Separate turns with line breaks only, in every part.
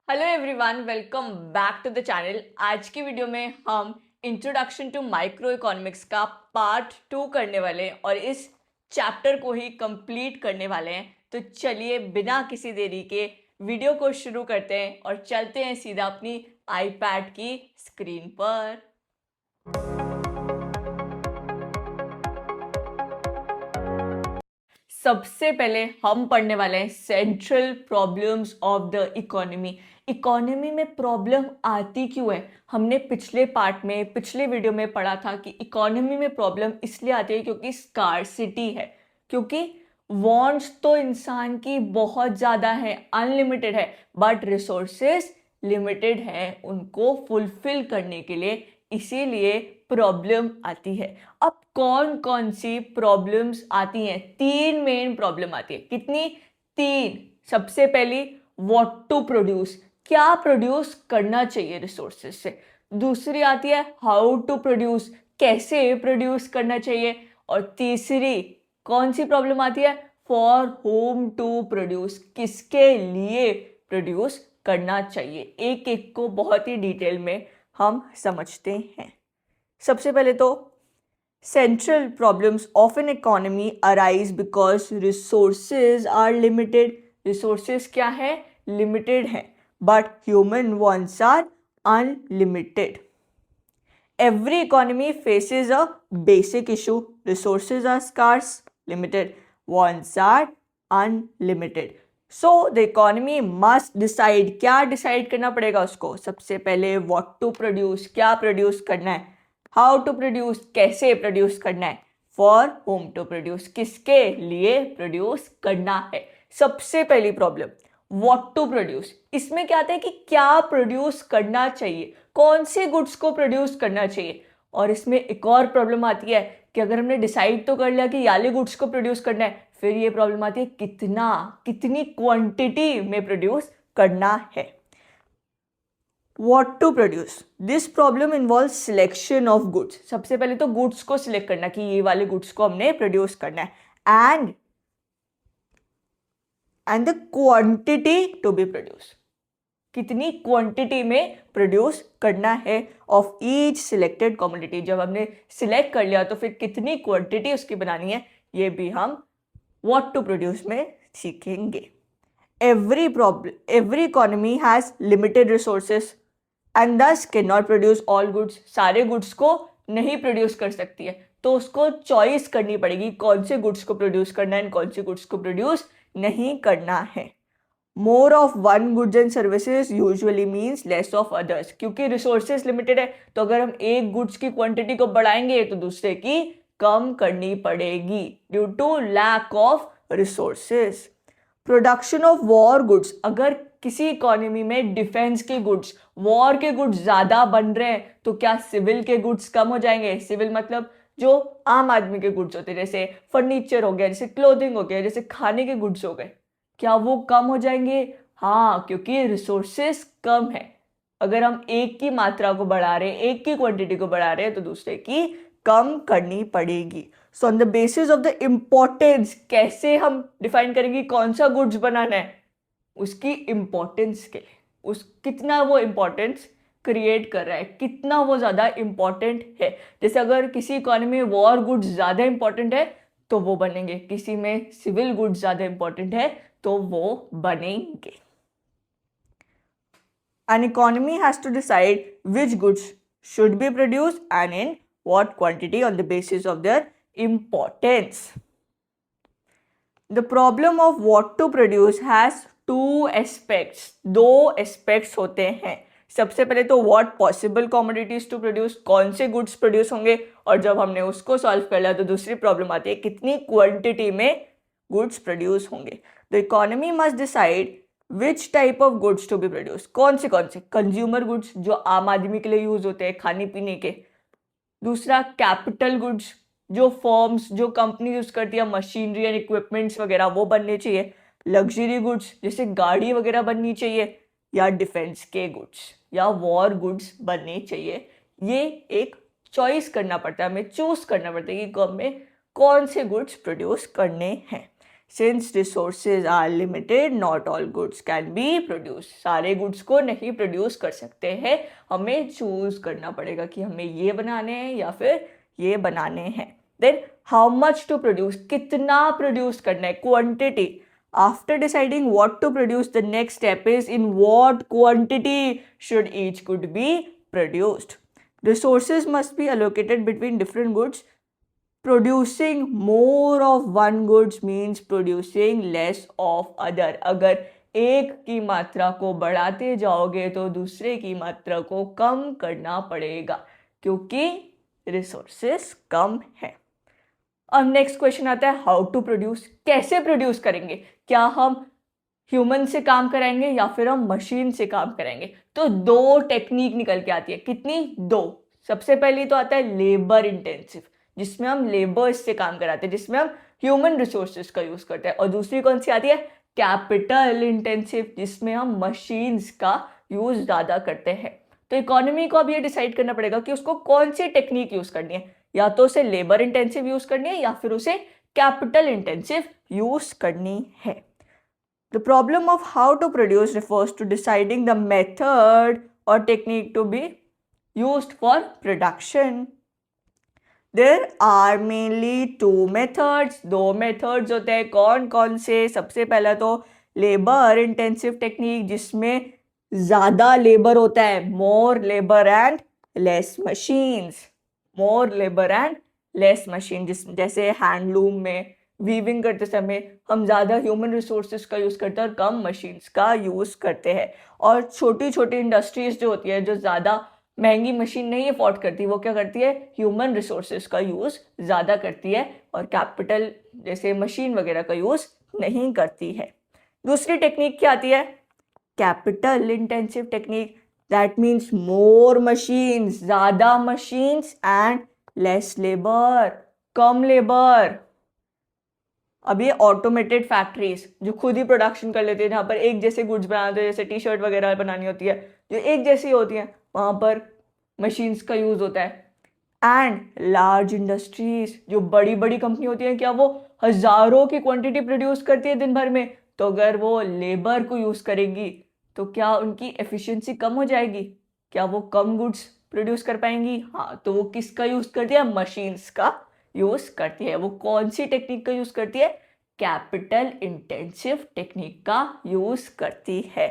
Hello everyone, welcome back to the channel. आज की video में हम इंट्रोडक्शन टू माइक्रो इकोनॉमिक्स का पार्ट 2 करने वाले हैं और इस चैप्टर को ही कंप्लीट करने वाले हैं। तो चलिए बिना किसी देरी के वीडियो को शुरू करते हैं और चलते हैं सीधा अपनी आईपैड की स्क्रीन पर। सबसे पहले हम पढ़ने वाले हैं central problems of the economy. Economy में प्रॉब्लम आती क्यों है? हमने पिछले वीडियो में पढ़ा था कि इकोनॉमी में प्रॉब्लम इसलिए आती है क्योंकि स्कार्सिटी है, क्योंकि वांट्स तो इंसान की बहुत ज़्यादा है, अनलिमिटेड है, बट रिसोर्सेस लिमिटेड है उनको फुलफिल करने के लिए, इसीलिए प्रॉब्लम आती है। अब कौन कौन सी प्रॉब्लम्स आती हैं? 3 मेन प्रॉब्लम आती है। कितनी? 3। सबसे पहली, व्हाट टू प्रोड्यूस, क्या प्रोड्यूस करना चाहिए रिसोर्सेज से। दूसरी आती है हाउ टू प्रोड्यूस, कैसे प्रोड्यूस करना चाहिए। और तीसरी कौन सी प्रॉब्लम आती है? फॉर होम टू प्रोड्यूस, किसके लिए प्रोड्यूस करना चाहिए। एक एक को बहुत ही डिटेल में हम समझते हैं। सबसे पहले तो central problems of an economy arise because resources are limited. Resources क्या है? लिमिटेड है, but human wants are unlimited. Every economy faces a basic issue. Resources are scarce, limited. Wants are unlimited. So the economy must decide. क्या decide करना पड़ेगा उसको? सबसे पहले what to produce, क्या प्रोड्यूस करना है। how to produce, कैसे प्रोड्यूस करना है। for whom to produce, किसके लिए प्रोड्यूस करना है। सबसे पहली प्रॉब्लम व्हाट टू प्रोड्यूस। इसमें क्या आता है कि क्या प्रोड्यूस करना चाहिए, कौन से गुड्स को प्रोड्यूस करना चाहिए। और इसमें एक और प्रॉब्लम आती है कि अगर हमने डिसाइड तो कर लिया कि याले गुड्स को प्रोड्यूस करना है, फिर ये प्रॉब्लम आती है कितनी क्वांटिटी में प्रोड्यूस करना है। What to produce, this problem involve selection of goods. सबसे पहले तो गुड्स को सिलेक्ट करना कि ये वाले गुड्स को हमने प्रोड्यूस करना है, and the quantity to be produce, कितनी क्वांटिटी में प्रोड्यूस करना है ऑफ ईच सिलेक्टेड कमोडिटी। जब हमने सिलेक्ट कर लिया तो फिर कितनी क्वांटिटी उसकी बनानी है, ये भी हम व्हाट टू प्रोड्यूस में सीखेंगे। Every economy has limited resources and thus can not produce all goods. सारे गुड्स को नहीं प्रोड्यूस कर सकती है, तो उसको चॉइस करनी पड़ेगी कौन से गुड्स को प्रोड्यूस करना है एंड कौन से गुड्स को प्रोड्यूस नहीं करना है। मोर of one goods and services usually means less of others. क्योंकि रिसोर्सेज लिमिटेड है, तो अगर हम एक गुड्स की क्वांटिटी को बढ़ाएंगे तो दूसरे की कम करनी पड़ेगी due to lack of resources. Production of war goods, अगर किसी इकोनॉमी में डिफेंस के गुड्स, वॉर के गुड्स ज्यादा बन रहे हैं तो क्या सिविल के गुड्स कम हो जाएंगे? सिविल मतलब जो आम आदमी के गुड्स होते हैं, जैसे फर्नीचर हो गया, जैसे क्लोथिंग हो गया, जैसे खाने के गुड्स हो गए, क्या वो कम हो जाएंगे? हाँ, क्योंकि रिसोर्सेस कम है। अगर हम एक की मात्रा को बढ़ा रहे हैं, एक की क्वांटिटी को बढ़ा रहे हैं, तो दूसरे की कम करनी पड़ेगी। So on the basis of the importance, कैसे हम डिफाइन करेंगे कौन सा गुड्स बनाना है? उसकी इंपॉर्टेंस के लिए, उस कितना वो इंपॉर्टेंस क्रिएट कर रहा है, कितना वो ज़्यादा इंपॉर्टेंट है। जैसे अगर किसी इकोनॉमी में वॉर गुड्स ज़्यादा इंपॉर्टेंट है तो वो बनेंगे, किसी में सिविल गुड्स ज़्यादा इंपॉर्टेंट है तो वो बनेंगे। An economy has to decide which goods should be produced and in what quantity on the basis of their importance. The problem of what to produce has two aspects. दो aspects होते हैं। सबसे पहले तो what possible commodities to produce, कौन से goods produce होंगे, और जब हमने उसको सॉल्व कर लिया तो दूसरी प्रॉब्लम आती है कितनी क्वांटिटी में गुड्स प्रोड्यूस होंगे। The economy must decide which type of goods to be produce, कौन से कंज्यूमर गुड्स जो आम आदमी के लिए यूज होते हैं, खाने पीने के। दूसरा कैपिटल गुड्स, जो फर्म्स, जो कंपनी यूज करती है, मशीनरी एंड इक्विपमेंट्स वगैरह, वो बनने चाहिए। लग्जरी गुड्स जैसे गाड़ी वगैरह बननी चाहिए, या डिफेंस के गुड्स या वॉर गुड्स बनने चाहिए। ये एक चॉइस करना पड़ता है, हमें चूज करना पड़ता है कि हमें कौन से गुड्स प्रोड्यूस करने हैं। Since resources are limited not all goods can be produce, सारे गुड्स को नहीं प्रोड्यूस कर सकते हैं, हमें चूज करना पड़ेगा कि हमें ये बनाने हैं या फिर ये बनाने हैं। Then how much to produce, कितना प्रोड्यूस करना है, quantity. After deciding what to produce, the next step is in what quantity should each good be produced. Resources must be allocated between different goods. Producing more of one goods means producing less of other. अगर एक की मात्रा को बढ़ाते जाओगे तो दूसरे की मात्रा को कम करना पड़ेगा क्योंकि रिसोर्सेस कम है। अब नेक्स्ट क्वेश्चन आता है हाउ टू प्रोड्यूस, कैसे प्रोड्यूस करेंगे, क्या हम ह्यूमन से काम कराएंगे या फिर हम मशीन से काम कराएंगे। तो दो टेक्निक निकल के आती है, कितनी, दो। सबसे पहली तो आता है लेबर इंटेंसिव, जिसमें हम लेबर्स से काम कराते हैं, जिसमें हम ह्यूमन रिसोर्सेज का यूज करते हैं। और दूसरी कौन सी आती है, कैपिटल इंटेंसिव, जिसमें हम मशीन्स का यूज ज्यादा करते हैं। तो इकोनॉमी को अब ये डिसाइड करना पड़ेगा कि उसको कौन सी टेक्निक यूज करनी है, या तो उसे लेबर इंटेंसिव यूज करनी है या फिर उसे कैपिटल इंटेंसिव यूज करनी है। The problem of how to produce refers to deciding the method or technique to be used for production. There are mainly two methods. दो methods होते हैं, कौन कौन से। सबसे पहला तो लेबर इंटेंसिव टेक्निक, जिसमें ज़्यादा लेबर होता है, more labor and less machines. more labor and less machine, जैसे हैंडलूम में वीविंग करते समय हम ज़्यादा ह्यूमन रिसोर्सेज का यूज़ करते हैं और कम मशीन्स का यूज़ करते हैं। और छोटी छोटी इंडस्ट्रीज जो होती है, जो ज़्यादा महंगी मशीन नहीं अफोर्ड करती, वो क्या करती है, ह्यूमन रिसोर्सेज का यूज़ ज़्यादा करती है और कैपिटल जैसे मशीन वगैरह का यूज़ नहीं करती है। दूसरी टेक्निक क्या आती है, capital intensive technique. That means more machines, ज़्यादा मशीन्स एंड लेस लेबर, कम लेबर। अब ये ऑटोमेटेड फैक्ट्रीज जो खुद ही प्रोडक्शन कर लेते हैं, जहाँ पर एक जैसे गुड्स बनाते हैं, जैसे टी शर्ट वगैरह बनानी होती है जो एक जैसी होती हैं, वहाँ पर मशीन्स का यूज़ होता है। एंड लार्ज इंडस्ट्रीज, जो बड़ी बड़ी कंपनी होती हैं, क्या वो हज़ारों की क्वांटिटी प्रोड्यूस करती है दिन भर में, तो अगर वो लेबर को यूज़ करेगी तो क्या उनकी एफिशिएंसी कम हो जाएगी, क्या वो कम गुड्स प्रोड्यूस कर पाएंगी। हाँ, तो वो किसका यूज़ करती है, मशीन्स का यूज करती है। वो कौन सी टेक्निक का यूज करती है, कैपिटल इंटेंसिव टेक्निक का यूज करती है।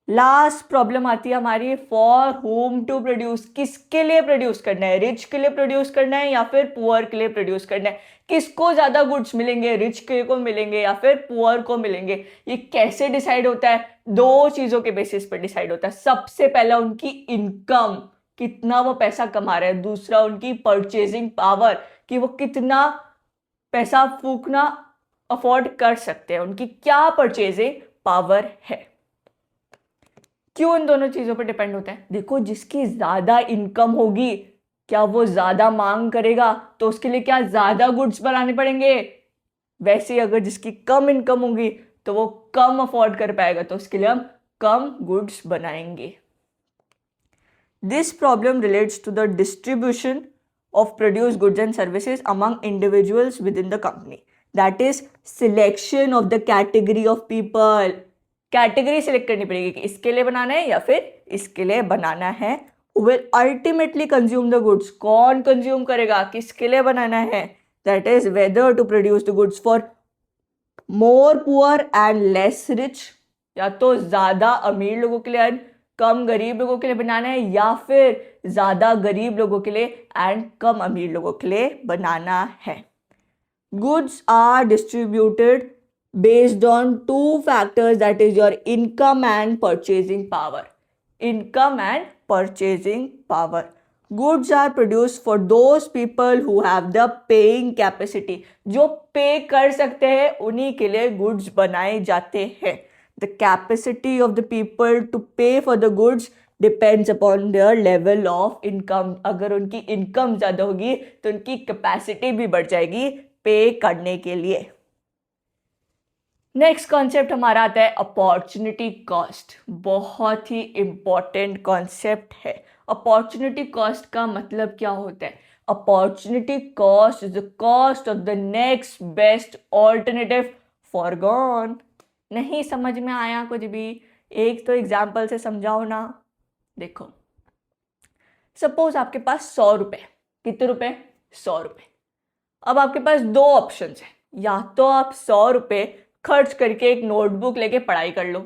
लास्ट प्रॉब्लम आती है हमारी, फॉर होम टू प्रोड्यूस, किसके लिए प्रोड्यूस करना है, रिच के लिए प्रोड्यूस करना है या फिर पुअर के लिए प्रोड्यूस करना है। किसको ज्यादा गुड्स मिलेंगे, रिच के को मिलेंगे या फिर पुअर को मिलेंगे। ये कैसे डिसाइड होता है, दो चीजों के बेसिस पर डिसाइड होता है। सबसे पहला उनकी इनकम, कितना वो पैसा कमा रहे हैं। दूसरा उनकी परचेजिंग पावर, कि वो कितना पैसा फूकना अफोर्ड कर सकते हैं, उनकी क्या परचेजिंग पावर है। क्यों इन दोनों चीजों पर डिपेंड होता है, देखो जिसकी ज्यादा इनकम होगी, क्या वो ज्यादा मांग करेगा तो उसके लिए क्या ज्यादा गुड्स बनाने पड़ेंगे। वैसे ही अगर जिसकी कम इनकम होगी तो वो कम अफोर्ड कर पाएगा, तो उसके लिए हम कम गुड्स बनाएंगे। This problem relates to the distribution of produced goods and services among individuals within the company. That is selection of the category of people. Category select करनी पड़ेगी कि इसके लिए बनाना है या फिर इसके लिए बनाना है। Who will ultimately consume the goods, कौन कंज्यूम करेगा, किसके लिए बनाना है। That is whether to produce the goods for more poor and less rich, या तो ज्यादा अमीर लोगों के लिए कम गरीब लोगों के लिए बनाना है, या फिर ज्यादा गरीब लोगों के लिए एंड कम अमीर लोगों के लिए बनाना है। Goods are distributed based on two factors, that is your income and purchasing power. Income and purchasing power. Goods are produced for those people who have the paying capacity, जो pay कर सकते हैं उन्हीं के लिए गुड्स बनाए जाते हैं। The capacity of the people to pay for the goods depends upon their level of income. अगर उनकी इनकम ज़्यादा होगी तो उनकी कैपेसिटी भी बढ़ जाएगी पे करने के लिए। नेक्स्ट कॉन्सेप्ट हमारा आता है अपॉर्चुनिटी कॉस्ट। बहुत ही इंपॉर्टेंट कॉन्सेप्ट है। अपॉर्चुनिटी कॉस्ट का मतलब क्या होता है, opportunity cost is the cost of the next best alternative foregone. नहीं समझ में आया कुछ भी? एक तो एग्जाम्पल से समझाओ ना। देखो, सपोज आपके पास 100 रुपए, कितने रुपए? 100 रुपए। अब आपके पास दो ऑप्शंस हैं, या तो आप 100 रुपए खर्च करके एक नोटबुक लेके पढ़ाई कर लो,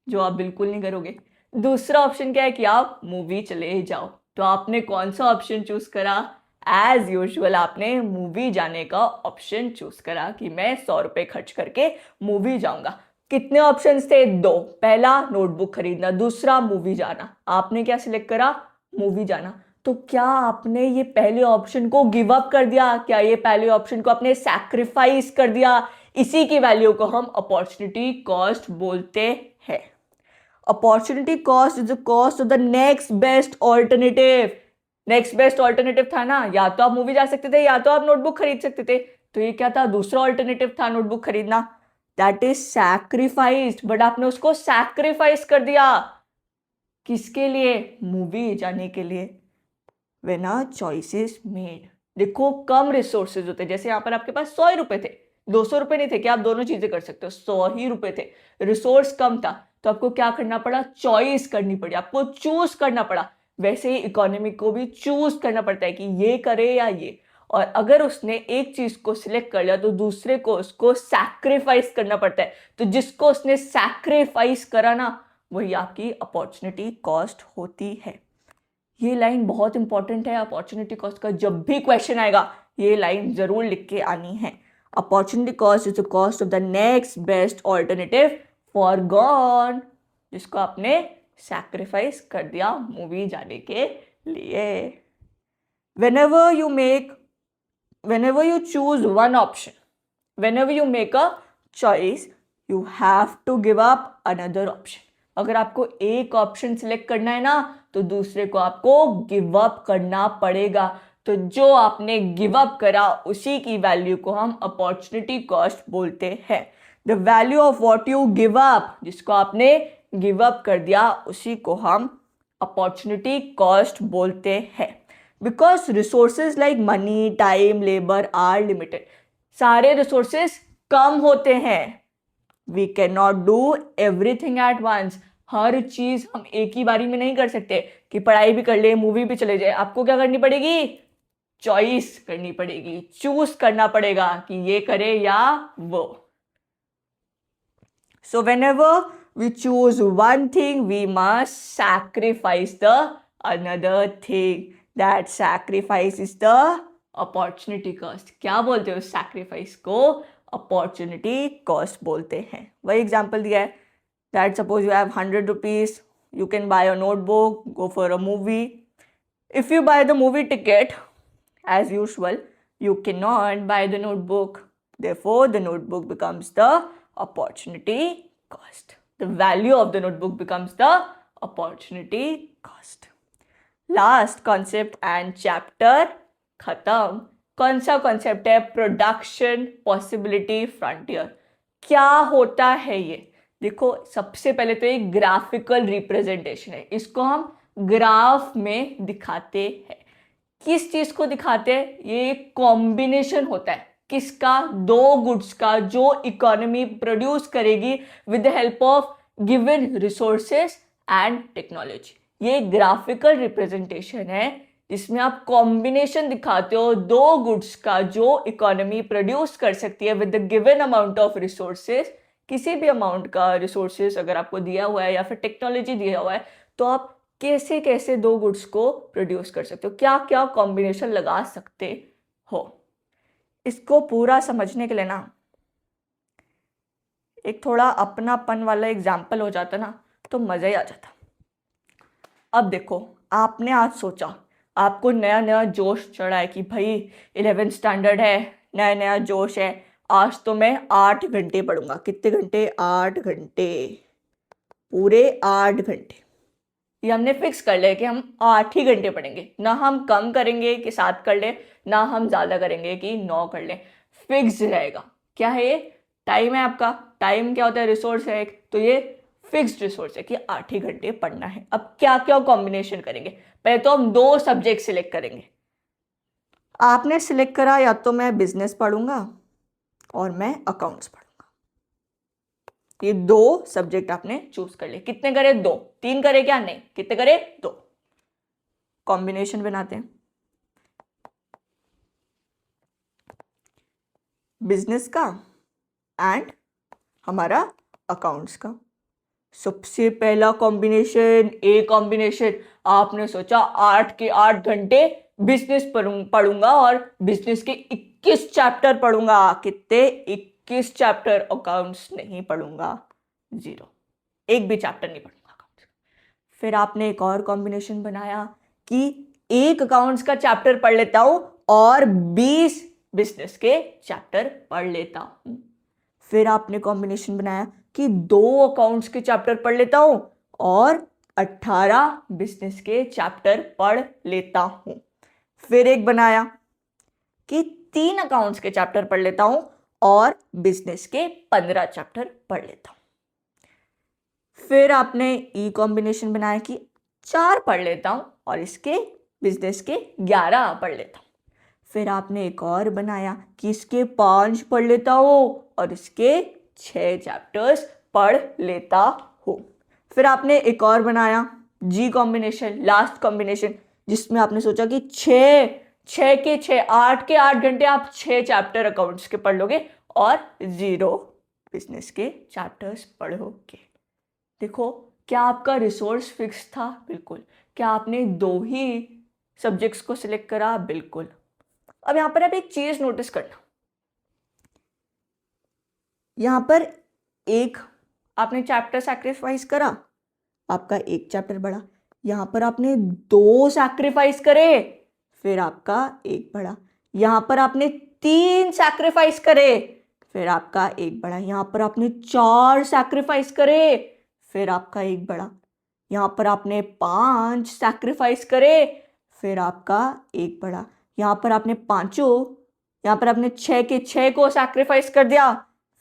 जो आप बिल्कुल नहीं करोगे। दूसरा ऑप्शन क्या है कि आप मूवी चले जाओ। तो आपने कौन सा ऑप्शन चूज करा? एज यूजुअल आपने मूवी जाने का ऑप्शन चूज करा कि मैं 100 रुपए खर्च करके मूवी जाऊंगा। कितने ऑप्शंस थे? दो। पहला नोटबुक खरीदना, दूसरा मूवी जाना। आपने क्या सिलेक्ट करा? मूवी जाना। तो क्या आपने ये पहले ऑप्शन को गिव अप कर दिया? क्या ये पहले ऑप्शन को आपने सैक्रिफाइस कर दिया? इसी की वैल्यू को हम अपॉर्चुनिटी कॉस्ट बोलते हैं। Opportunity cost is the cost of the next best alternative. Next best alternative था ना, या तो आप मूवी जा सकते थे या तो आप नोटबुक खरीद सकते थे। तो ये क्या था? दूसरा ऑल्टरनेटिव था नोटबुक खरीदना। दैट इज सैक्रिफाइस्ड, बट आपने उसको सैक्रिफाइस कर दिया। किसके लिए? मूवी जाने के लिए। When a choice is made, देखो कम रिसोर्सेज होते हैं। जैसे यहाँ पर आपके पास 100 रुपए थे, 200 रुपए नहीं थे कि आप दोनों चीजें कर सकते हो, 100 ही रुपए थे, रिसोर्स कम था, तो आपको क्या करना पड़ा? चॉइस करनी पड़ी, आपको चूज करना पड़ा। वैसे ही इकोनॉमी को भी चूज करना पड़ता है कि ये करे या ये। और अगर उसने एक चीज को सिलेक्ट कर लिया तो दूसरे को उसको सैक्रिफाइस करना पड़ता है। तो जिसको उसने सैक्रिफाइस करा ना, वही आपकी अपॉर्चुनिटी कॉस्ट होती है। ये लाइन बहुत इंपॉर्टेंट है। अपॉर्चुनिटी कॉस्ट का जब भी क्वेश्चन आएगा ये लाइन जरूर लिख के आनी है। Opportunity cost is the cost of the next best alternative foregone, जिसको आपने सैक्रिफाइस कर दिया मूवी जाने के लिए। whenever you choose one option, whenever you make a choice, you have to give up another option. अगर आपको एक ऑप्शन सिलेक्ट करना है ना, तो दूसरे को आपको गिव अप करना पड़ेगा। तो जो आपने गिव अप करा उसी की वैल्यू को हम अपॉर्चुनिटी कॉस्ट बोलते हैं। The value of what you give up, जिसको आपने गिव अप कर दिया उसी को हम अपॉर्चुनिटी कॉस्ट बोलते हैं। Because resources like money, time, labour are limited. सारे रिसोर्सेज कम होते हैं। We can not do everything at once. हर चीज हम एक ही बारी में नहीं कर सकते कि पढ़ाई भी कर ले, मूवी भी चले जाए। आपको क्या करनी पड़ेगी? चॉइस करनी पड़ेगी, चूज करना पड़ेगा कि ये करे या वो। So whenever we choose one thing we must sacrifice the another thing. That sacrifice is the opportunity cost. क्या बोलते हो सैक्रिफाइस को? अपॉर्चुनिटी कॉस्ट बोलते हैं। वही एग्जाम्पल दिया है, that suppose you have 100 rupees, you can buy a notebook, go for a movie. If you by the movie ticket as usual, you cannot buy the notebook. Therefore, the notebook becomes the opportunity cost. The value of the notebook becomes the opportunity cost. Last concept and chapter खत्म। कौन सा concept है? Production possibility frontier. क्या होता है ये? देखो, सबसे पहले तो एक ग्राफिकल रिप्रेजेंटेशन है। इसको हम ग्राफ में दिखाते हैं। किस चीज को दिखाते हैं? ये कॉम्बिनेशन होता है किसका? दो गुड्स का, जो इकोनॉमी प्रोड्यूस करेगी with the help of given resources and technology. ये ग्राफिकल रिप्रेजेंटेशन है जिसमें आप कॉम्बिनेशन दिखाते हो दो गुड्स का जो इकोनॉमी प्रोड्यूस कर सकती है with the given amount of resources. किसी भी अमाउंट का रिसोर्सेस अगर आपको दिया हुआ है या फिर टेक्नोलॉजी दिया हुआ है, तो आप कैसे कैसे दो गुड्स को प्रोड्यूस कर सकते हो, क्या क्या कॉम्बिनेशन लगा सकते हो। इसको पूरा समझने के लिए ना एक थोड़ा अपनापन वाला एग्जाम्पल हो जाता ना, तो मजा ही आ जाता। अब देखो, आपने आज सोचा, आपको नया नया जोश चढ़ा है कि भाई 11th स्टैंडर्ड है, नया नया जोश है, आज तो मैं 8 घंटे पढ़ूंगा। कितने घंटे? 8 घंटे, पूरे 8 घंटे। ये हमने फिक्स कर लिया कि हम 8 ही घंटे पढ़ेंगे। ना हम कम करेंगे कि 7 कर ले, ना हम ज़्यादा करेंगे कि 9 कर ले। फिक्स रहेगा। क्या है ये? टाइम है आपका। टाइम क्या होता है? रिसोर्स है एक। तो ये फिक्स्ड रिसोर्स है कि 8 ही घंटे पढ़ना है। अब क्या क्या कॉम्बिनेशन करेंगे? पहले तो हम 2 सब्जेक्ट सिलेक्ट करेंगे। आपने सिलेक्ट करा या तो मैं बिजनेस पढ़ूंगा और मैं अकाउंट्स पढ़ूंगा। ये 2 सब्जेक्ट आपने चूज कर लिए। कितने करे? 2। 3 करे क्या? नहीं। कितने करे? 2। कॉम्बिनेशन बनाते हैं, बिजनेस का एंड हमारा अकाउंट्स का। सबसे पहला कॉम्बिनेशन, ए कॉम्बिनेशन, आपने सोचा 8 के 8 घंटे बिजनेस पढ़ूंगा और बिजनेस के 21 चैप्टर पढ़ूंगा। कितने? 21 चैप्टर। अकाउंट्स नहीं पढ़ूंगा, 0, एक भी चैप्टर नहीं पढ़ूंगा अकाउंट्स। फिर आपने एक और कॉम्बिनेशन बनाया कि एक अकाउंट्स का चैप्टर पढ़ लेता हूं और 20 बिजनेस के चैप्टर पढ़ लेता हूं। फिर आपने कॉम्बिनेशन बनाया कि 2 अकाउंट्स के चैप्टर पढ़ लेता हूं और 18 बिजनेस के चैप्टर पढ़ लेता हूं। फिर एक बनाया कि 3 अकाउंट्स के चैप्टर पढ़ लेता हूं और बिजनेस के 15 चैप्टर पढ़ लेता हूं। फिर आपने ई कॉम्बिनेशन बनाया कि 4 पढ़ लेता हूं और इसके बिजनेस के 11 पढ़ लेता हूं। फिर आपने एक और बनाया कि इसके 5 पढ़ लेता हूं और इसके 6 चैप्टर्स पढ़ लेता हूं। फिर आपने एक और बनाया जी कॉम्बिनेशन, लास्ट कॉम्बिनेशन, जिसमें आपने सोचा कि 6 के 6, 8 के 8 घंटे आप 6 चैप्टर अकाउंट्स के पढ़ लोगे और 0 बिजनेस के चैप्टर्स पढ़ोगे। देखो, क्या आपका रिसोर्स फिक्स था? बिल्कुल। क्या आपने 2 ही सब्जेक्ट्स को सिलेक्ट करा? बिल्कुल। अब यहां पर आप एक चीज नोटिस करना, यहां पर एक आपने चैप्टर सैक्रिफाइस करा, आपका एक चैप्टर बढ़ा। यहां पर आपने 2 सैक्रिफाइस करे, फिर आपका एक बढ़ा। यहां पर आपने 3 सैक्रिफाइस करे, फिर आपका एक बढ़ा। यहां पर आपने 4 सैक्रिफाइस करे, फिर आपका एक बढ़ा। यहां पर आपने 5 सैक्रिफाइस करे, फिर आपका एक बढ़ा। यहां पर आपने 6 के 6 को सैक्रिफाइस कर दिया,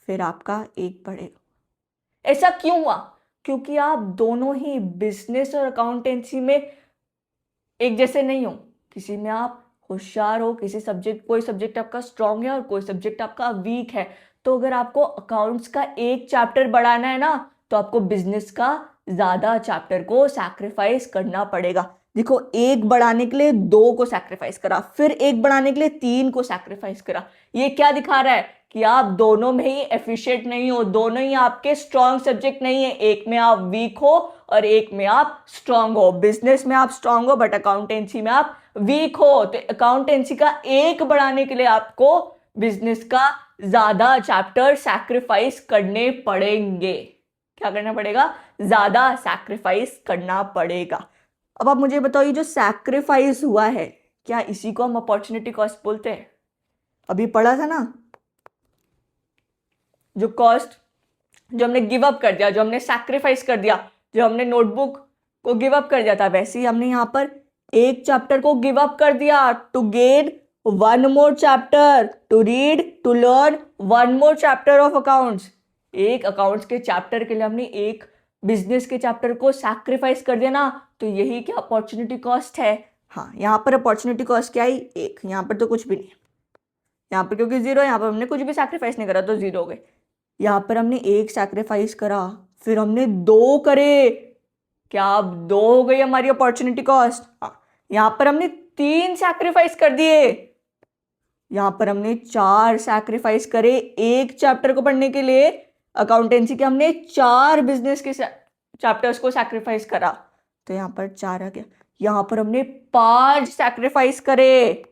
फिर आपका एक बढ़ेगा। ऐसा क्यों हुआ? क्योंकि आप दोनों ही बिजनेस और अकाउंटेंसी में एक जैसे नहीं हो। किसी में आप होशियार हो, कोई सब्जेक्ट आपका स्ट्रांग है और कोई सब्जेक्ट आपका वीक है। तो अगर आपको अकाउंट्स का एक चैप्टर बढ़ाना है ना, तो आपको बिजनेस का ज्यादा चैप्टर को सैक्रिफाइस करना पड़ेगा। देखो, एक बढ़ाने के लिए 2 को सैक्रिफाइस करा, फिर एक बढ़ाने के लिए 3 को सैक्रिफाइस करा। ये क्या दिखा रहा है? कि आप दोनों में ही एफिशिएंट नहीं हो, दोनों ही आपके स्ट्रांग सब्जेक्ट नहीं है। एक में आप वीक हो और एक में आप स्ट्रांग हो। बिजनेस में आप स्ट्रांग हो बट अकाउंटेंसी में आप वीक हो। तो अकाउंटेंसी का एक बढ़ाने के लिए आपको बिजनेस का ज्यादा चैप्टर सैक्रिफाइस करने पड़ेंगे। क्या करना पड़ेगा? ज्यादा सैक्रिफाइस करना पड़ेगा। अब आप मुझे बताओ, ये जो सैक्रिफाइस हुआ है, क्या इसी को हम अपॉर्चुनिटी कॉस्ट बोलते हैं? अभी पढ़ा था ना, जो कॉस्ट, जो हमने गिव अप कर दिया, जो हमने सैक्रिफाइस कर दिया, जो हमने नोटबुक को गिव अप कर दिया था, वैसे ही हमने यहां पर एक चैप्टर को गिव अप कर दिया to gain 1 more chapter, to read, to learn 1 more chapter of accounts. एक अकाउंट्स के चैप्टर के लिए हमने एक बिजनेस के चैप्टर को सैक्रिफाइस कर दिया ना, तो यही क्या अपॉर्चुनिटी कॉस्ट है? हाँ, यहाँ पर अपॉर्चुनिटी कॉस्ट क्या आई? 1। यहाँ पर तो कुछ भी नहीं, यहाँ पर क्योंकि 0, यहाँ पर हमने कुछ भी सैक्रिफाइस नहीं करा तो 0 हो गए। यहाँ पर हमने 1 सैक्रिफाइस करा, फिर हमने 2 करे, क्या अब 2 हो गई हमारी अपॉर्चुनिटी कॉस्ट? यहाँ पर हमने 3 सैक्रिफाइस कर दिए, यहाँ पर हमने 4 सैक्रिफाइस करे। एक चैप्टर को पढ़ने के लिए अकाउंटेंसी के हमने 4 बिजनेस के चैप्टर्स को सैक्रिफाइस करा, तो यहाँ पर 4 आ गया। यहाँ पर हमने 5 सैक्रिफाइस करे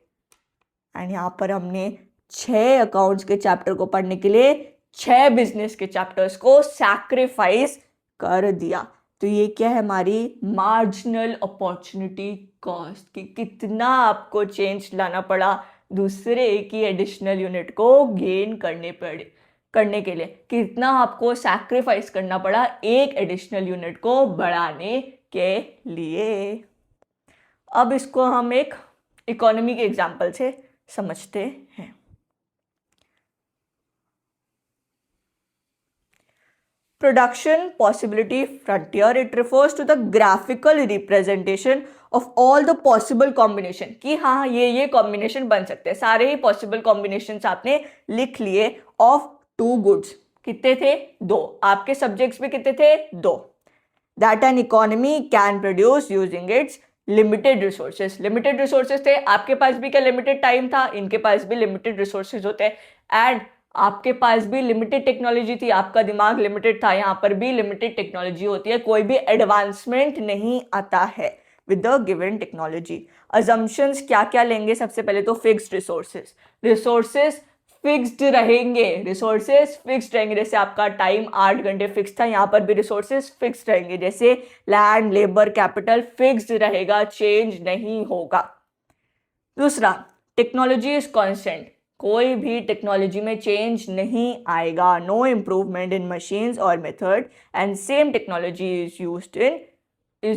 एंड यहाँ पर हमने 6 अकाउंट्स के चैप्टर को पढ़ने के लिए 6 बिजनेस के चैप्टर्स को सैक्रिफाइस कर दिया। तो ये क्या है? हमारी मार्जिनल अपॉर्चुनिटी कॉस्ट, कि कितना आपको चेंज लाना पड़ा दूसरे की एडिशनल यूनिट को गेन करने के लिए, कितना आपको सैक्रिफाइस करना पड़ा एक एडिशनल यूनिट को बढ़ाने के लिए। अब इसको हम एक इकोनॉमी के एग्जांपल से समझते हैं। Production possibility frontier, it refers to the graphical representation of all the possible combination, कि हाँ ये combination बन सकते हैं, सारे ही possible combinations आपने लिख लिए of 2 goods, कितने थे? 2। आपके सब्जेक्ट्स में कितने थे? 2। That an economy can produce using its limited resources. Limited resources थे, आपके पास भी क्या लिमिटेड टाइम था, इनके पास भी लिमिटेड रिसोर्सेज होते हैं, एंड आपके पास भी लिमिटेड टेक्नोलॉजी थी, आपका दिमाग लिमिटेड था, यहाँ पर भी लिमिटेड टेक्नोलॉजी होती है, कोई भी एडवांसमेंट नहीं आता है with the given technology. Assumptions क्या क्या लेंगे? सबसे पहले तो फिक्स्ड रिसोर्सेज, रिसोर्सेज फिक्स्ड रहेंगे, रिसोर्सेज फिक्स्ड रहेंगे। जैसे आपका टाइम 8 घंटे फिक्स था, यहाँ पर भी रिसोर्सेज फिक्स्ड रहेंगे, जैसे लैंड, लेबर, कैपिटल फिक्स्ड रहेगा, चेंज नहीं होगा। दूसरा, टेक्नोलॉजी इज कांस्टेंट, कोई भी टेक्नोलॉजी में चेंज नहीं आएगा, नो इम्प्रूवमेंट इन मशीन्स और method, and same technology is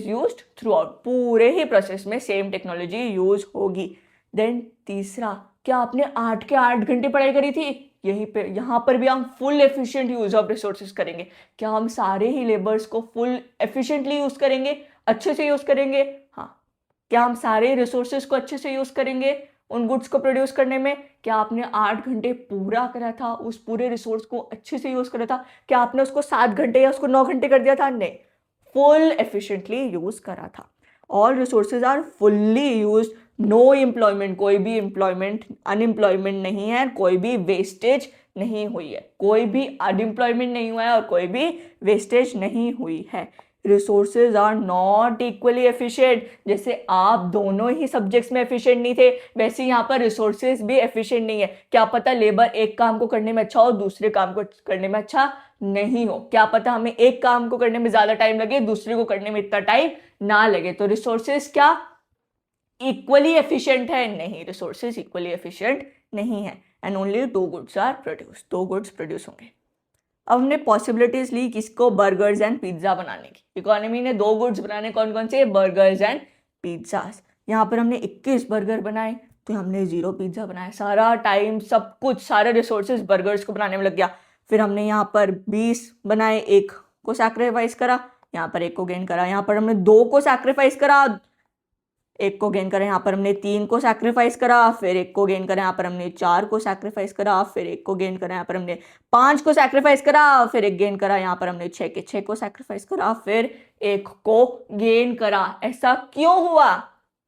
used through out, पूरे ही प्रोसेस में सेम टेक्नोलॉजी यूज होगी। देन तीसरा, क्या आपने 8 के 8 घंटे पढ़ाई करी थी? यहीं पे यहाँ पर भी हम full efficient use of resources करेंगे। क्या हम सारे ही लेबर्स को फुल एफिशिएंटली यूज करेंगे, अच्छे से यूज करेंगे? हाँ। क्या हम सारे रिसोर्सेज को अच्छे से यूज करेंगे उन गुड्स को प्रोड्यूस करने में? क्या आपने 8 घंटे पूरा करा था, उस पूरे रिसोर्स को अच्छे से यूज करा था? क्या आपने उसको 7 घंटे या उसको 9 घंटे कर दिया था? नहीं, फुल एफिशिएंटली यूज करा था। All resources are fully use, no employment, कोई भी एम्प्लॉयमेंट, अनएम्प्लॉयमेंट नहीं है, कोई भी वेस्टेज नहीं हुई है, कोई भी अनएम्प्लॉयमेंट नहीं हुआ है और कोई भी वेस्टेज नहीं हुई है। Resources are not equally efficient, जैसे आप दोनों ही सब्जेक्ट्स में एफिशिएंट नहीं थे, वैसे यहाँ पर रिसोर्सेज भी एफिशिएंट नहीं है। क्या पता लेबर एक काम को करने में अच्छा हो, दूसरे काम को करने में अच्छा नहीं हो, क्या पता हमें एक काम को करने में ज्यादा टाइम लगे, दूसरे को करने में इतना टाइम ना लगे। तो रिसोर्सेज क्या इक्वली एफिशिएंट है? नहीं, रिसोर्सेज इक्वली एफिशिएंट नहीं है, and only 2 goods are produce, 2 goods produce होंगे। अब हमने पॉसिबिलिटीज ली किसको? बर्गर्स एंड पिज्जा बनाने की। इकोनॉमी ने 2 गुड्स बनाने, कौन कौन से? Burgers and pizzas. यहाँ पर हमने 21 बर्गर बनाए, तो हमने 0 पिज्जा बनाया। सारा टाइम, सब कुछ, सारे रिसोर्सेज बर्गर्स को बनाने में लग गया। फिर हमने यहाँ पर 20 बनाए, 1 को सैक्रिफाइस करा, यहाँ पर 1 को गेन करा। यहाँ पर हमने 2 को सैक्रिफाइस करा, 1 को गेन करा। यहाँ पर हमने 3 को सैक्रिफाइस करा, फिर 1 को गेन करा। यहाँ पर हमने 4 को सैक्रिफाइस करा, फिर 1 को गेन करा। यहाँ पर हमने 5 को सैक्रिफाइस करा, फिर 1 गेन करा। यहाँ पर हमने 6 के 6 को सैक्रिफाइस करा, फिर 1 को गेन करा। ऐसा क्यों हुआ?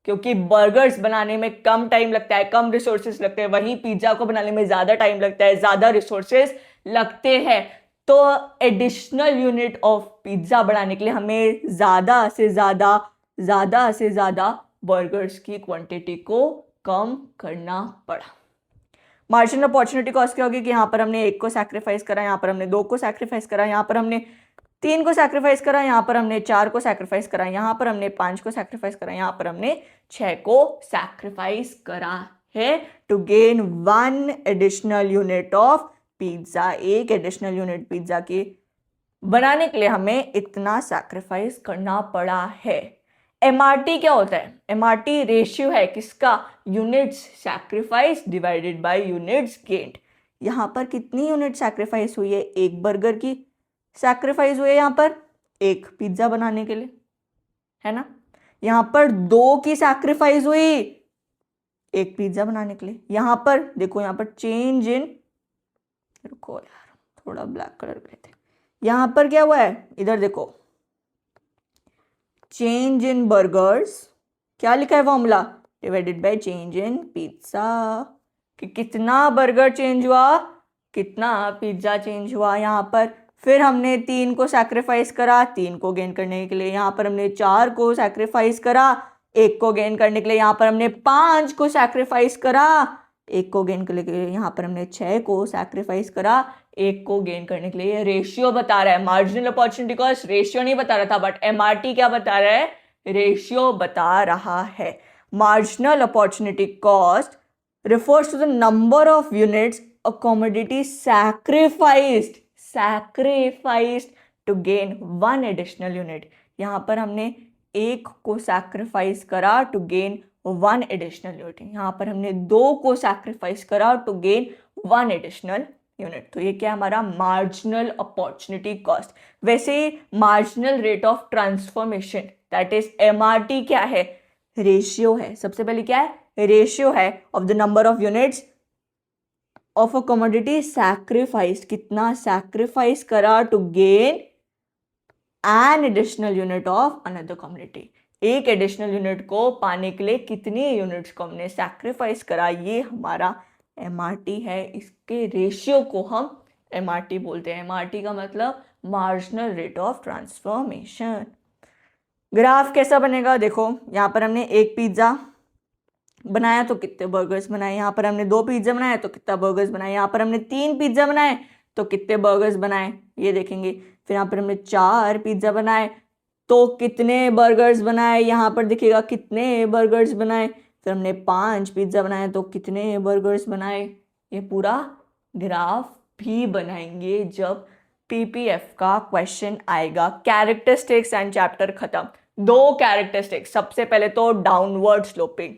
क्योंकि बर्गर्स बनाने में कम टाइम लगता है, कम रिसोर्सेज लगते हैं, वहीं पिज्जा को बनाने में ज्यादा टाइम लगता है, ज्यादा रिसोर्सेज लगते हैं। तो एडिशनल यूनिट ऑफ पिज्जा बनाने के लिए हमें ज्यादा से ज्यादा बर्गर्स की क्वांटिटी को कम करना पड़ा। मार्जिनल अपॉर्चुनिटी कॉस्ट क्या होगी? कि यहाँ पर हमने 1 को सैक्रिफाइस करा, यहाँ पर हमने 2 को सैक्रिफाइस करा, यहाँ पर हमने 3 को सैक्रिफाइस करा, यहाँ पर हमने 4 को सैक्रिफाइस करा, यहाँ पर हमने 5 को सैक्रिफाइस करा, यहाँ पर हमने 6 को सैक्रिफाइस करा है, to gain 1 additional unit of pizza. एक एडिशनल यूनिट पिज्जा की बनाने के लिए हमें इतना सैक्रिफाइस करना पड़ा है। एमआरटी क्या होता है? एमआरटी रेशियो है किसका? Units sacrifice divided by units gained. यहाँ पर कितनी यूनिट सैक्रिफाइस हुई है? 1 बर्गर की सैक्रिफाइस हुई है यहाँ पर 1 पिज्जा बनाने के लिए, है ना। यहाँ पर 2 की सैक्रिफाइस हुई 1 पिज्जा बनाने के लिए। यहाँ पर देखो, यहाँ पर चेंज इन, रुको यार थोड़ा ब्लैक कलर के थे, यहाँ पर क्या हुआ है? इधर देखो, चेंज इन बर्गर्स, क्या लिखा है formula? Divided by change in pizza, कि कितना बर्गर चेंज हुआ, कितना पिज्जा चेंज हुआ यहाँ पर। फिर हमने 3 को सैक्रिफाइस करा 3 को गेन करने के लिए, यहाँ पर हमने 4 को सैक्रिफाइस करा 1 को गेन करने के लिए, यहाँ पर हमने 5 को सैक्रिफाइस करा 1 को गेन करने के लिए, यहाँ पर हमने 6 को सैक्रिफाइस करा 1 को गेन करने के लिए। रेशियो बता रहा है, मार्जिनल अपॉर्चुनिटी कॉस्ट रेशियो नहीं बता रहा था, बट एमआरटी क्या बता रहा है? रेशियो बता रहा है। Marginal opportunity cost refers to the number of units a commodity sacrificed to gain 1 additional unit। यहाँ पर हमने 1 को सैक्रिफाइस करा टू गेन 1 एडिशनल यूनिट, यहाँ पर हमने 2 को सैक्रिफाइस करा टू गेन 1 एडिशनल यूनिट। तो ये क्या हमारा मार्जिनल अपॉर्चुनिटी कॉस्ट। वैसे marginal rate of transformation that is MRT क्या है? रेशियो है। सबसे पहले क्या है? रेशियो है of the number of units of a commodity sacrifice, कितना सैक्रिफाइस करा to gain an additional unit of another community, एक एडिशनल यूनिट को पाने के लिए कितनी यूनिट्स को हमने सैक्रिफाइस करा, ये हमारा एमआरटी है। इसके रेशियो को हम एमआरटी बोलते हैं। एमआरटी का मतलब marginal rate of transformation. Graph कैसा बनेगा, देखो यहाँ पर हमने एक पिज्ज़ा बनाया तो कितने बर्गर्स बनाए, यहाँ पर हमने 2 पिज्ज़ा बनाए तो कितना बर्गर्स बनाए, यहाँ पर हमने 3 पिज्ज़ा बनाए तो कितने बर्गर्स बनाए, ये देखेंगे। फिर यहाँ पर हमने 4 पिज्ज़ा बनाए तो कितने बर्गर्स बनाए, यहाँ पर दिखेगा कितने बर्गर्स बनाए। फिर हमने 5 पिज्ज़ा बनाए तो कितने बर्गर्स बनाए। ये पूरा ग्राफ भी बनाएंगे जब पीपीएफ का क्वेश्चन आएगा। कैरेक्टरिस्टिक्स एंड चैप्टर खत्म। 2 कैरेक्टरिस्टिक्स, सबसे पहले तो डाउनवर्ड स्लोपिंग।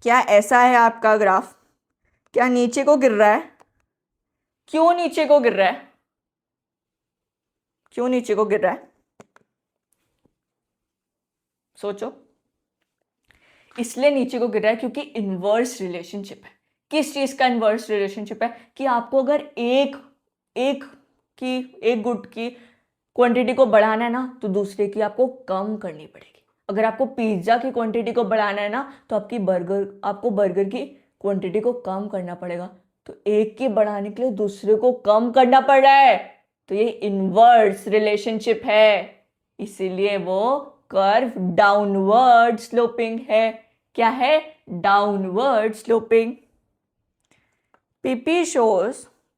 क्या ऐसा है आपका ग्राफ, क्या नीचे को गिर रहा है? क्यों नीचे को गिर रहा है? क्यों नीचे को गिर रहा है? सोचो। इसलिए नीचे को गिर रहा है क्योंकि इनवर्स रिलेशनशिप है। किस चीज का इनवर्स रिलेशनशिप है? कि आपको अगर एक गुड की क्वांटिटी को बढ़ाना है ना, तो दूसरे की आपको कम करनी पड़ेगी। अगर आपको पिज्जा की क्वांटिटी को बढ़ाना है ना, तो आपको बर्गर की क्वांटिटी को कम करना पड़ेगा। तो एक की बढ़ाने के लिए दूसरे को कम करना पड़ रहा है, तो ये इनवर्स रिलेशनशिप है। इसीलिए वो कर्व डाउनवर्ड स्लोपिंग है। क्या है? Downward sloping.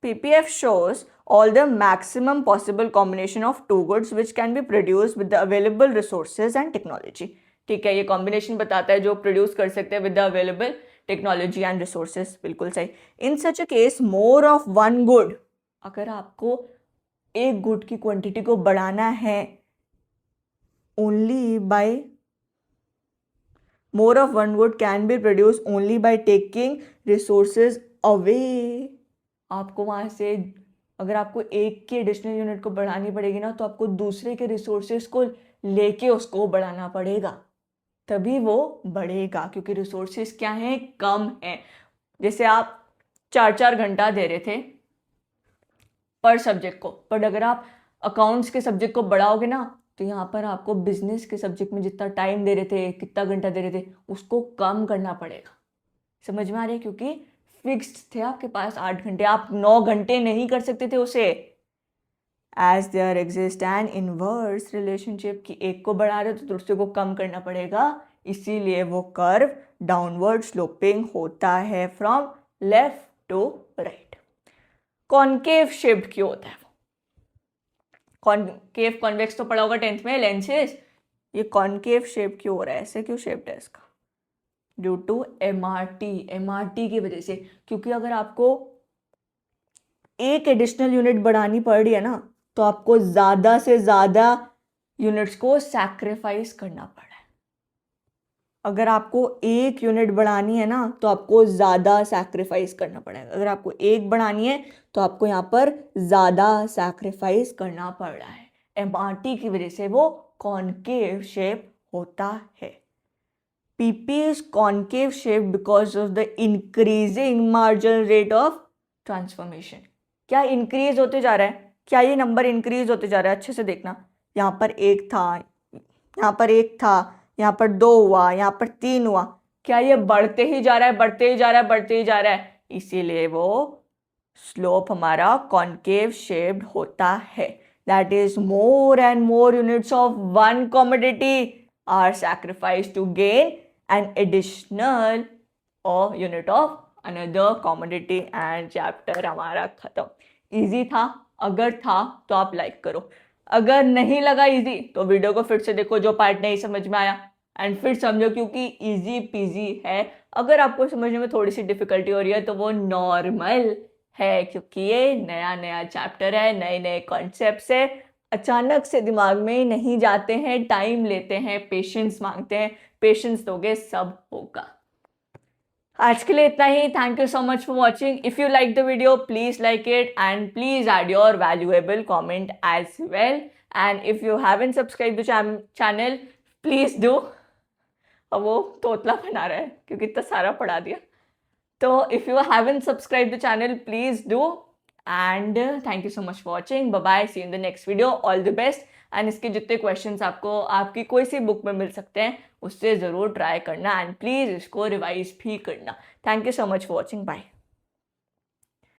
PPF shows all the maximum possible combination of two goods which can be produced with the available resources and technology. ठीक है, ये कॉम्बिनेशन बताता है जो प्रोड्यूस कर सकते हैं with the available technology and resources. बिल्कुल सही। In such a case more of one good, अगर आपको एक गुड की क्वांटिटी को बढ़ाना है only by more of one good can be produced only by taking resources away. आपको वहाँ से अगर आपको एक की एडिशनल यूनिट को बढ़ानी पड़ेगी ना, तो आपको दूसरे के रिसोर्सेज को लेके उसको बढ़ाना पड़ेगा, तभी वो बढ़ेगा। क्योंकि रिसोर्सेज क्या हैं? कम हैं। जैसे आप 4-4 घंटा दे रहे थे पर सब्जेक्ट को, पर अगर आप अकाउंट्स के सब्जेक्ट को बढ़ाओगे ना, तो यहाँ पर आपको बिजनेस के सब्जेक्ट में जितना टाइम दे रहे थे, कितना घंटा दे रहे थे, उसको कम करना पड़ेगा। समझ में आ रही है? क्योंकि फिक्स्ड थे आपके पास 8 घंटे, आप 9 घंटे नहीं कर सकते थे उसे। As there exist an inverse relationship, कि एक को बढ़ा रहे हो तो दूसरे को कम करना पड़ेगा, इसीलिए वो कर्व डाउनवर्ड स्लोपिंग होता है from left to right. Concave shaped क्यों होता है? कॉनकेव कॉन्वेक्स तो पढ़ा होगा 10th में, लेंसेज। ये कॉनकेव शेप क्यों हो रहा है? ऐसे क्यों शेप्ड है इसका? ड्यू टू एमआरटी की वजह से। क्योंकि अगर आपको एक एडिशनल यूनिट बढ़ानी पड़ रही है ना, तो आपको ज़्यादा से ज़्यादा यूनिट्स को सैक्रिफाइस करना पड़ रहा है। अगर आपको एक यूनिट बढ़ानी है ना, तो आपको ज़्यादा सैक्रिफाइस करना पड़ेगा। अगर आपको एक बढ़ानी है तो आपको यहाँ पर ज़्यादा सैक्रिफाइस करना पड़ रहा है। एमआरटी की वजह से वो कॉनकेव शेप होता है। PP is concave shaped because of the increasing marginal rate of transformation. क्या इंक्रीज होते जा रहा है? क्या ये नंबर इंक्रीज होते जा रहा है? अच्छे से देखना। यहाँ पर 1 था, यहाँ पर 1 था, यहाँ पर 2 हुआ, यहाँ पर 3 हुआ। क्या ये बढ़ते ही जा रहा है, बढ़ते ही जा रहा है, बढ़ते ही जा रहा है? इसीलिए वो स्लोप हमारा कॉनकेव शेप्ड होता है। That is more and more units of one commodity are sacrifice to gain an additional or unit of another commodity and chapter हमारा खत्म। इजी था? अगर था तो आप लाइक करो, अगर नहीं लगा इजी तो वीडियो को फिर से देखो जो पार्ट नहीं समझ में आया, एंड फिर समझो क्योंकि इजी पीजी है। अगर आपको समझने में थोड़ी सी डिफिकल्टी हो रही है तो वो नॉर्मल है, क्योंकि ये नया नया चैप्टर है, नए नए कॉन्सेप्ट्स है, अचानक से दिमाग में नहीं जाते हैं, टाइम लेते हैं, पेशेंस मांगते हैं। पेशेंस दोगे सब होगा। आज के लिए इतना ही। Thank you so much for watching. If you like the video please like it and please add your valuable comment as well, and if you haven't subscribe the channel please do. अब वो तोतला बना रहा है क्योंकि इतना सारा पढ़ा दिया। तो if you haven't subscribe the channel please do, and thank you so much for watching. Bye bye, see in the next video, all the best. And इसके जितने क्वेश्चंस आपको आपकी कोई सी बुक में मिल सकते हैं उससे ज़रूर ट्राई करना, एंड प्लीज़ इसको रिवाइज भी करना। Thank you so much for watching, bye.